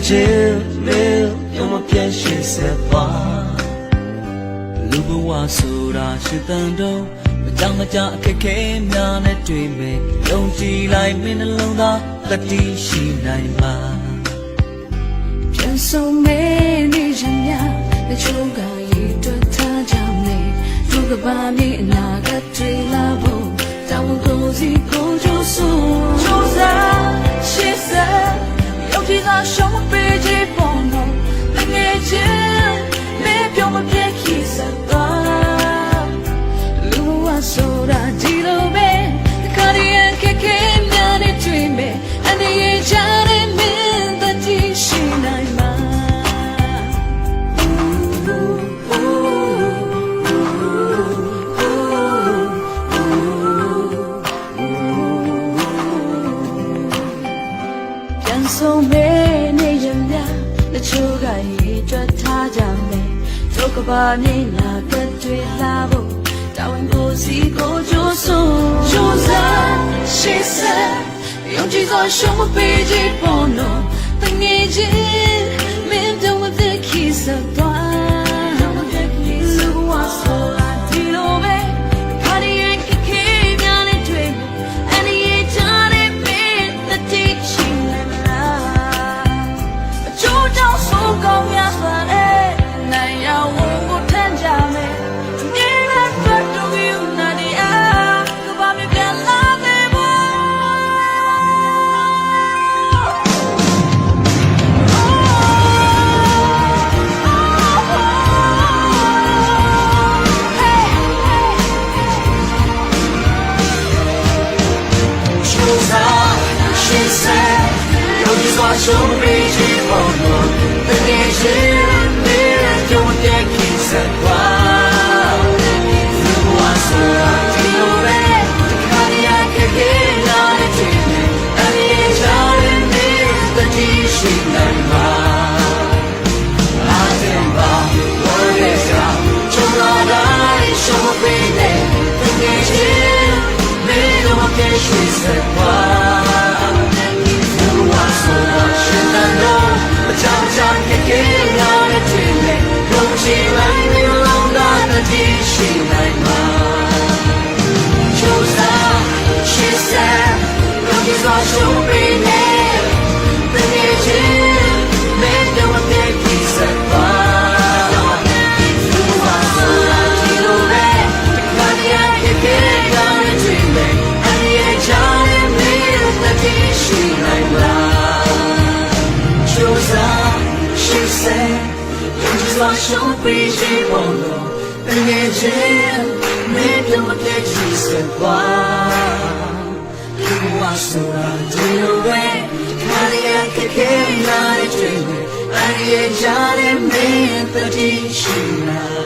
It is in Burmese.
chill mill you're my passion set barလူဘဝဆိုတာရှိတန်တော့မကြောင်မကြအခက်ခဲများနဲ့တွေ့မယ်ယုံကြည်လိုက်မင်းနှလုံးသားတတိရှိနိုင်မှာပြန်ဆုံးမဲနေရမြတချို့ကရေတွက်ထားကြမယ်သူကဘာမြေအနာဂတ်တွေလာဖို့တောင်းကိုစီကိုကြိုးစိုးကြိုးစားရှေ့ဆက်ရုပ်ကြီးသာရှုံးမပေးချင်ပေါ်တော့ငယ်ချင်းမဲပြောမပြည့်ခီးစသွားလူဝဆိုတာဒီလိုပဲခါရီယန်ခဲများနဲ့တွေ့မယ်အနေရကြတဲ့မင်းတတိရှိနိုင်မှာပြန်ဆုံးမဲနေရမြတချို့ကရေတွက်ထားကြမယ်ဒုက္ခပါနေလာကတွေ့လာဖို့တောင်းကိုစီကိုကြိုးစိုးကြိုးစားရှေ့ဆက်ယုံကြည်စွာရှုံးမပေးချင်ပေါ်တော့တငယ်ချင်းမင်းတို့with the kiss of twineလူဝါဆိုတာဒီလိုပဲခါရီရဲ့ခေများနဲ့တွေ့မယ်အနေရကြတဲ့မင်းတတိရှိနေမလားအချိုးကြောင့်ဆိုကောင်းများစွာနဲ့နိုင်ရဝကိုထမ်းကြမယ်show me you on the nation there don't get kiss at wow you want so to know it cardiac again on it and it's all in the dish like ma I think about what is up to run show me the nation me don't get kiss at wow she like mine chose out she said look is all show me there the nature made the one that keeps it far you are so lucky to be the cardiac again on a dream and the edge on me the she like mine chose out she said look is all show me she won't know Imagine, maybe I'm a big piece of wine. You are so dear away. Cardiac again, not a dream. I need a Johnny, me, and the dish.